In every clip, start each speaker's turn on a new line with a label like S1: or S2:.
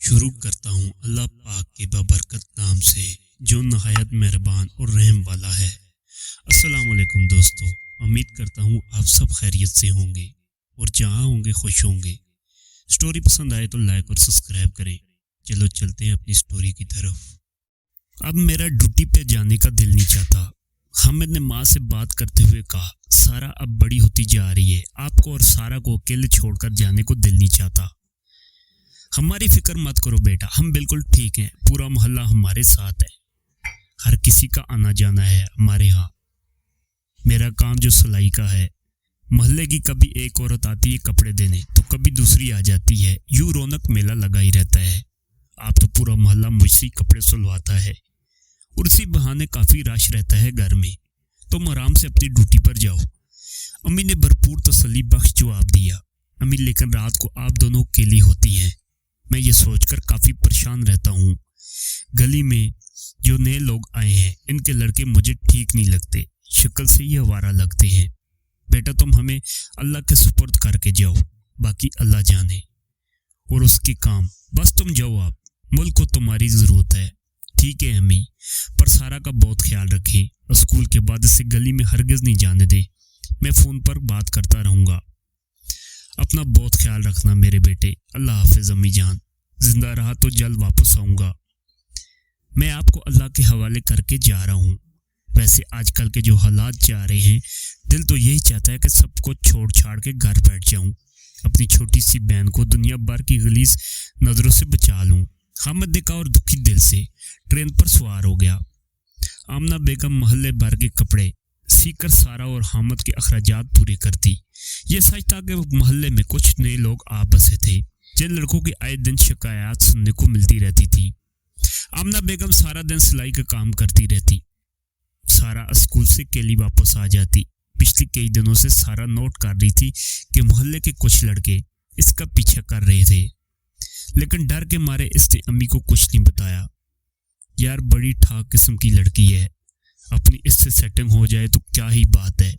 S1: شروع کرتا ہوں اللہ پاک کے بابرکت نام سے جو نہایت مہربان اور رحم والا ہے۔ السلام علیکم دوستو، امید کرتا ہوں آپ سب خیریت سے ہوں گے اور جہاں ہوں گے خوش ہوں گے۔ سٹوری پسند آئے تو لائک اور سبسکرائب کریں۔ چلو چلتے ہیں اپنی سٹوری کی طرف۔ اب میرا ڈیوٹی پہ جانے کا دل نہیں چاہتا۔ حامد نے ماں سے بات کرتے ہوئے کہا، سارا اب بڑی ہوتی جا رہی ہے، آپ کو اور سارا کو اکیلے چھوڑ کر جانے کو دل نہیں چاہتا۔ ہماری فکر مت کرو بیٹا، ہم بالکل ٹھیک ہیں، پورا محلہ ہمارے ساتھ ہے، ہر کسی کا آنا جانا ہے ہمارے ہاں۔ میرا کام جو سلائی کا ہے، محلے کی کبھی ایک عورت آتی ہے کپڑے دینے تو کبھی دوسری آ جاتی ہے، یوں رونق میلہ لگا ہی رہتا ہے۔ آپ تو پورا محلہ مجھ سے کپڑے سلواتا ہے اور اسی بہانے کافی رش رہتا ہے گھر میں، تم آرام سے اپنی ڈیوٹی پر جاؤ۔ امی نے بھرپور تسلی بخش جواب دیا، امی لیکن رات کو آپ دونوں اکیلی ہوتی ہیں، میں یہ سوچ کر کافی پریشان رہتا ہوں۔ گلی میں جو نئے لوگ آئے ہیں ان کے لڑکے مجھے ٹھیک نہیں لگتے، شکل سے ہی آوارہ لگتے ہیں۔ بیٹا تم ہمیں اللہ کے سپرد کر کے جاؤ، باقی اللہ جانے اور اس کے کام، بس تم جاؤ، آپ ملک کو تمہاری ضرورت ہے۔ ٹھیک ہے امی، پر سارا کا بہت خیال رکھیں، اسکول کے بعد اسے گلی میں ہرگز نہیں جانے دیں، میں فون پر بات کرتا رہوں گا۔ اپنا بہت خیال رکھنا میرے بیٹے، اللہ حافظ امی جان، زندہ رہا تو جلد واپس آؤں گا۔ میں آپ کو اللہ کے حوالے کر کے جا رہا ہوں۔ ویسے آج کل کے جو حالات جا رہے ہیں، دل تو یہی چاہتا ہے کہ سب کو چھوڑ چھاڑ کے گھر بیٹھ جاؤں، اپنی چھوٹی سی بہن کو دنیا بھر کی غلیظ نظروں سے بچا لوں۔ حامد نے کہا اور دکھی دل سے ٹرین پر سوار ہو گیا۔ آمنہ بیگم محلے بھر کے کپڑے سی کر سارا اور حامد کے اخراجات پورے کرتی۔ یہ سچ تھا کہ محلے میں کچھ نئے لوگ آ بسے تھے جن لڑکوں کی آئے دن شکایات سننے کو ملتی رہتی تھی۔ آمنہ بیگم سارا دن سلائی کا کام کرتی رہتی۔ سارا اسکول سے اکیلی واپس آ جاتی۔ پچھلے کئی دنوں سے سارا نوٹ کر رہی تھی کہ محلے کے کچھ لڑکے اس کا پیچھا کر رہے تھے، لیکن ڈر کے مارے اس نے امی کو کچھ نہیں بتایا۔ یار بڑی ٹھاک قسم کی لڑکی ہے، اپنی اس سے سیٹنگ ہو جائے تو کیا ہی بات ہے۔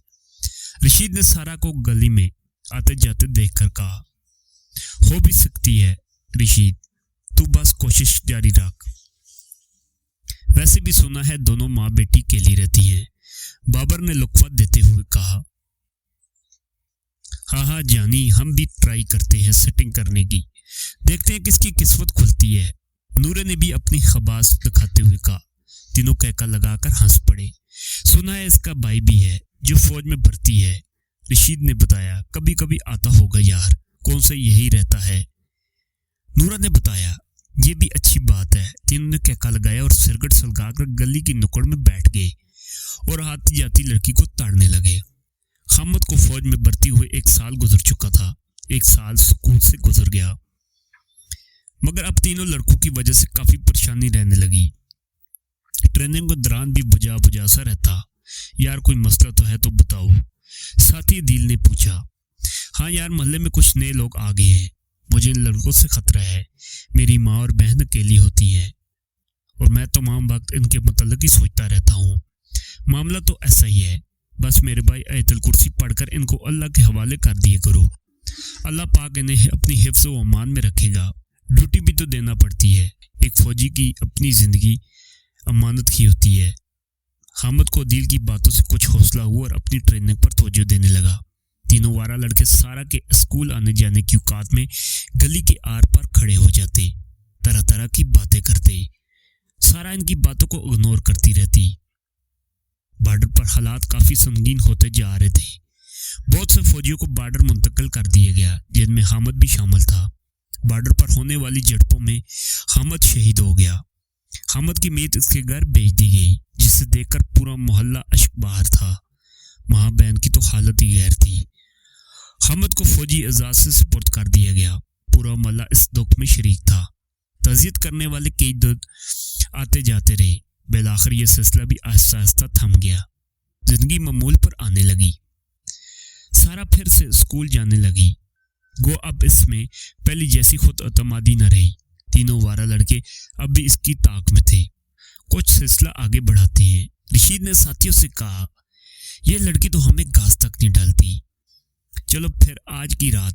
S1: رشید نے سارا کو گلی میں آتے جاتے دیکھ کر کہا، ہو بھی سکتی ہے رشید، تو بس کوشش جاری رکھ، ویسے بھی سنا ہے دونوں ماں بیٹی کیلی رہتی ہیں۔ بابر نے لقفت دیتے ہوئے کہا، ہاں جانی، ہم بھی ٹرائی کرتے ہیں سیٹنگ کرنے کی، دیکھتے ہیں کس کی قسمت کھلتی ہے۔ نورے نے بھی اپنی خباث دکھاتے ہوئے کہا۔ تینوں کہکا لگا کر ہنس پڑے۔ سنا ہے اس کا بھائی بھی ہے جو فوج میں بھرتی ہے، رشید نے بتایا، کبھی کبھی آتا ہوگا یار، کون سا یہی رہتا ہے۔ نورا نے بتایا، یہ بھی اچھی بات ہے۔ تینوں نے کہکا لگایا اور سرگٹ سلگا کر گلی کی نکڑ میں بیٹھ گئے اور آتی جاتی لڑکی کو تاڑنے لگے۔ حامد کو فوج میں بھرتی ہوئے 1 سال گزر چکا تھا، 1 سال سکون سے گزر گیا، مگر اب تینوں لڑکوں کی وجہ سے کافی پریشانی رہنے لگی۔ ٹریننگ کے دوران بھی بجا سا رہتا، یار کوئی مسئلہ تو ہے تو بتاؤ۔ ساتھی دل نے پوچھا، ہاں یار محلے میں کچھ نئے لوگ آ گئے ہیں، مجھے ان لڑکوں سے خطرہ ہے، میری ماں اور بہن اکیلی ہوتی ہیں اور میں تمام وقت ان کے متعلق ہی سوچتا رہتا ہوں۔ معاملہ تو ایسا ہی ہے، بس میرے بھائی آیت الکرسی پڑھ کر ان کو اللہ کے حوالے کر دیے کرو، اللہ پاک انہیں اپنی حفظ و امان میں رکھے گا۔ ڈیوٹی بھی تو دینا پڑتی ہے، ایک فوجی کی اپنی زندگی امانت کی ہوتی ہے۔ حامد کو دل کی باتوں سے کچھ حوصلہ ہوا اور اپنی ٹریننگ پر توجہ دینے لگا۔ تینوں وارہ لڑکے سارا کے اسکول آنے جانے کی اوقات میں گلی کے آر پار کھڑے ہو جاتے، طرح طرح کی باتیں کرتے۔ سارا ان کی باتوں کو اگنور کرتی رہتی۔ بارڈر پر حالات کافی سنگین ہوتے جا رہے تھے۔ بہت سے فوجیوں کو بارڈر منتقل کر دیا گیا، جن میں حامد بھی شامل تھا۔ بارڈر پر ہونے والی جھڑپوں میں حامد شہید ہو گیا۔ حامد کی میت اس کے گھر بھیج دی گئی، جسے دیکھ کر پورا محلہ اشک بہار تھا۔ ماں بہن کی تو حالت ہی غیر تھی۔ حامد کو فوجی اعزاز سے سپرد کر دیا گیا، پورا محلہ اس دکھ میں شریک تھا۔ تعزیت کرنے والے کئی دن آتے جاتے رہے، بالآخر یہ سلسلہ بھی آہستہ آہستہ تھم گیا، زندگی معمول پر آنے لگی۔ سارا پھر سے اسکول جانے لگی، گو اب اس میں پہلی جیسی خود اعتمادی نہ رہی۔ تینوں وارہ لڑکے اب بھی اس کی طاق میں تھے۔ کچھ سلسلہ آگے بڑھاتے ہیں، رشید نے ساتھیوں سے کہا، یہ لڑکی تو ہمیں گھاس تک نہیں ڈالتی، چلو پھر آج کی رات